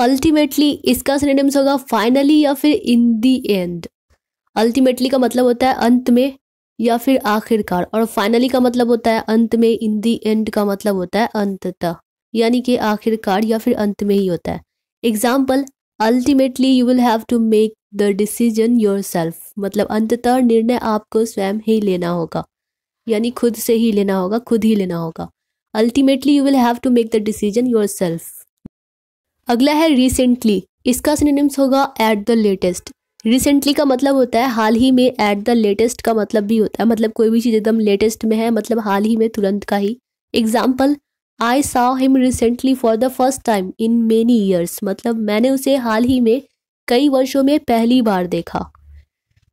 Ultimately इसका synonyms होगा finally या फिर इन दी एंड। अल्टीमेटली का मतलब होता है अंत में या फिर आखिरकार, और फाइनली का मतलब होता है अंत में, इन दी एंड का मतलब होता है अंततः, यानी कि आखिरकार या फिर अंत में ही होता है। Example, ultimately you will have to make the decision yourself, मतलब अंततः निर्णय आपको स्वयं ही लेना होगा, यानी खुद से ही लेना होगा, खुद ही लेना होगा। Ultimately you will have to make the decision yourself. अगला है रिसेंटली, इसका सिनोनिम्स होगा एट द लेटेस्ट। रिसेंटली का मतलब होता है हाल ही में, एट द लेटेस्ट का मतलब भी होता है, मतलब कोई भी चीज़ एकदम लेटेस्ट में है, मतलब हाल ही में, तुरंत का ही। Example, I saw him recently for the first time in many years, मतलब मैंने उसे हाल ही में कई वर्षों में पहली बार देखा।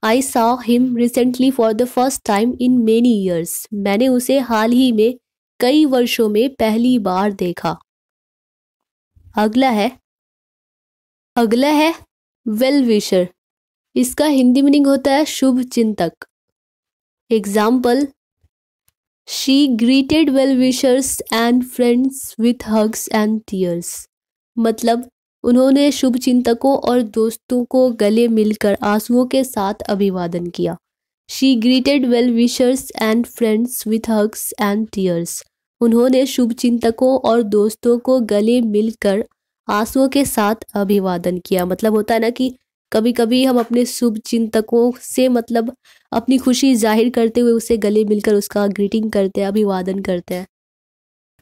आई saw him recently for the first time in many years, मैंने उसे हाल ही में कई वर्षों में पहली बार देखा। अगला है वेल विशर, इसका हिंदी मीनिंग होता है शुभ चिंतक। Example, she greeted well wishers and friends with hugs and tears, मतलब उन्होंने शुभ चिंतकों और दोस्तों को गले मिलकर आंसुओं के साथ अभिवादन किया। She greeted well wishers and friends with hugs and tears, उन्होंने शुभ चिंतकों और दोस्तों को गले मिलकर आंसुओं के साथ अभिवादन किया। मतलब होता है ना कि कभी कभी हम अपने शुभ चिंतकों से मतलब अपनी खुशी जाहिर करते हुए उससे गले मिलकर उसका ग्रीटिंग करते हैं, अभिवादन करते हैं।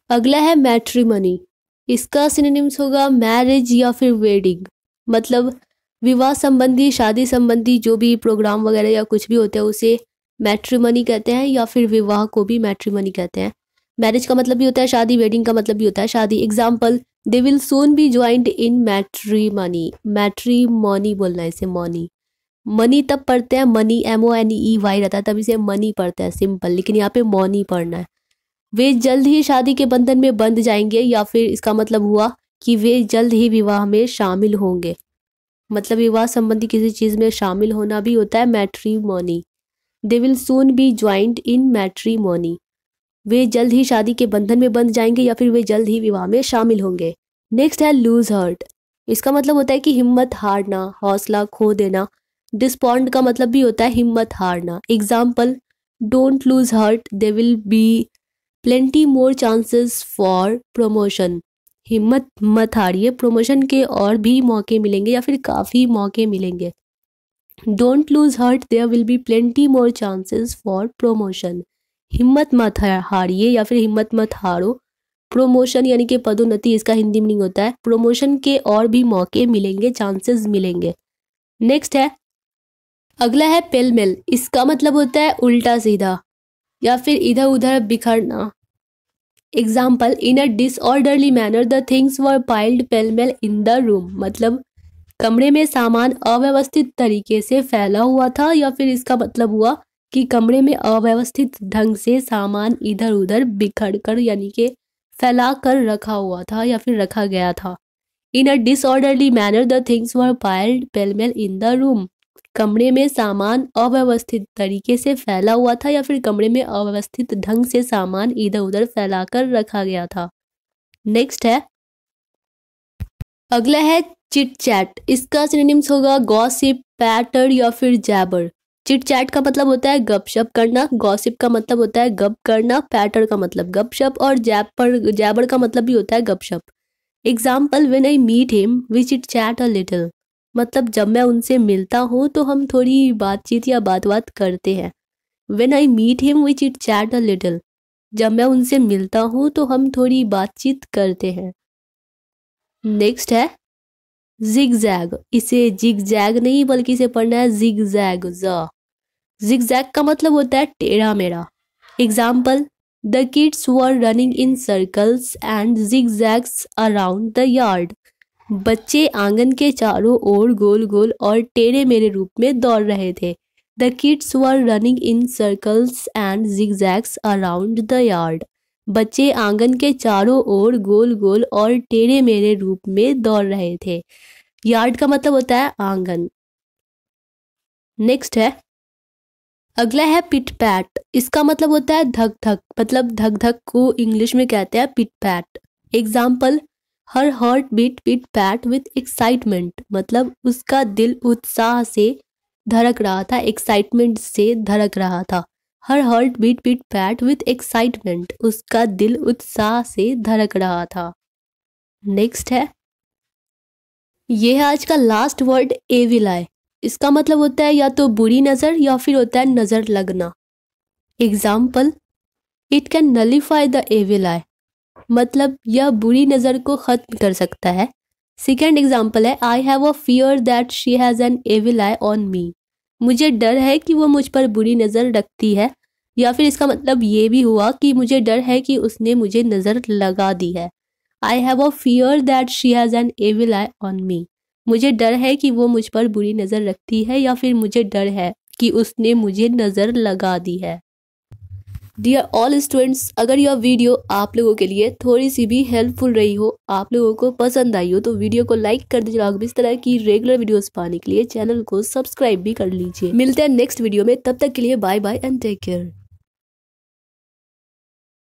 अगला है मैट्रिमनी, इसका सिनोनिम्स होगा मैरिज या फिर वेडिंग, मतलब विवाह संबंधी, शादी संबंधी जो भी प्रोग्राम वगैरह या कुछ भी होता है उसे मैट्रिमनी कहते हैं, या फिर विवाह को भी मैट्रिमनी कहते हैं। मैरिज का मतलब भी होता है शादी, वेडिंग का मतलब भी होता है शादी। Example, they will soon be joined in matrimony, matrimony बोलना है इसे, मनी। मनी तब पढ़ते हैं, मनी MONEY रहता है, तब इसे मनी पढ़ते हैं सिंपल, लेकिन यहाँ पे मनी पढ़ना है। वे जल्द ही शादी के बंधन में बंध जाएंगे, या फिर इसका मतलब हुआ कि वे जल्द ही विवाह में शामिल होंगे, मतलब विवाह संबंधी किसी चीज़ में शामिल होना भी होता है matrimony. They will soon be joined in matrimony, वे जल्द ही शादी के बंधन में बंध जाएंगे या फिर वे जल्द ही विवाह में शामिल होंगे। नेक्स्ट है लूज हर्ट, इसका मतलब होता है कि हिम्मत हारना, हौसला खो देना। डिस्पॉन्ड का मतलब भी होता है हिम्मत हारना। Example, don't lose hurt, they will be plenty more chances for promotion, हिम्मत मत हारिए, प्रमोशन के और भी मौके मिलेंगे या फिर काफ़ी मौके मिलेंगे। Don't lose heart, there will be plenty more chances for promotion, हिम्मत मत हारिए या फिर हिम्मत मत हारो। प्रमोशन यानी कि पदोन्नति, इसका हिंदी मीनिंग होता है प्रमोशन के और भी मौके मिलेंगे, चांसेस मिलेंगे। नेक्स्ट है, अगला है पेलमेल, इसका मतलब होता है उल्टा सीधा या फिर इधर उधर बिखरना। Example, in a disorderly manner the things were piled pell-mell in the room, मतलब कमरे में सामान अव्यवस्थित तरीके से फैला हुआ था, या फिर इसका मतलब हुआ कि कमरे में अव्यवस्थित ढंग से सामान इधर उधर बिखर कर यानी कि फैला कर रखा हुआ था या फिर रखा गया था। In a disorderly manner the things were piled pell-mell in the room, कमरे में सामान अव्यवस्थित तरीके से फैला हुआ था या फिर कमरे में अव्यवस्थित ढंग से सामान इधर उधर फैलाकर रखा गया था। नेक्स्ट है, अगला है चिट चैट, इसका सिनोनिम्स होगा गॉसिप, पैटर या फिर जैबर। चिट चैट का मतलब होता है गपशप करना, गॉसिप का मतलब होता है गप करना, पैटर का मतलब गपशप, और जैबर का मतलब भी होता है गपशप। Example, when I meet him we chit chat a little, मतलब जब मैं उनसे मिलता हूँ तो हम थोड़ी बातचीत या बात करते हैं। When I meet him we chit chat a little, जब मैं उनसे मिलता हूँ तो हम थोड़ी बातचीत करते हैं। नेक्स्ट है जिगजैग, इसे जिगजैग नहीं बल्कि इसे पढ़ना है जिगजैग। जिगजैग का मतलब होता है टेढ़ा मेढ़ा। Example, the kids were running in circles and zigzags around the yard, बच्चे आंगन के चारों ओर गोल गोल और टेढ़े मेढ़े रूप में दौड़ रहे थे। The kids were running in circles and zigzags around the yard, बच्चे आंगन के चारों ओर गोल गोल और टेढ़े मेढ़े रूप में दौड़ रहे थे। यार्ड का मतलब होता है आंगन। नेक्स्ट है, अगला है पिट पैट, इसका मतलब होता है धक धक, मतलब धक धक को इंग्लिश में कहते हैं pit pat. Example, her heart beat beat pat with excitement, मतलब उसका दिल उत्साह से धड़क रहा था, एक्साइटमेंट से धड़क रहा था। Her heart beat beat pat with excitement, उसका दिल उत्साह से धड़क रहा था। नेक्स्ट है, ये है आज का लास्ट वर्ड, एविल आई। इसका मतलब होता है या तो बुरी नज़र या फिर होता है नज़र लगना। Example, it can nullify the evil eye, मतलब यह बुरी नज़र को ख़त्म कर सकता है। सेकेंड एग्जाम्पल है, I have a fear that she has an evil eye on me, मुझे डर है कि वो मुझ पर बुरी नज़र रखती है। या फिर इसका मतलब ये भी हुआ कि मुझे डर है कि उसने मुझे नज़र लगा दी है। I have a fear that she has an evil eye on me, मुझे डर है कि वो मुझ पर बुरी नज़र रखती है, या फिर मुझे डर है कि उसने मुझे नज़र लगा दी है। डियर ऑल स्टूडेंट्स, अगर यह वीडियो आप लोगों के लिए थोड़ी सी भी हेल्पफुल रही हो, आप लोगों को पसंद आई हो, तो वीडियो को लाइक कर दीजिए। इस तरह की रेगुलर वीडियोस पाने के लिए चैनल को सब्सक्राइब भी कर लीजिए। मिलते हैं नेक्स्ट वीडियो में, तब तक के लिए bye bye and take care.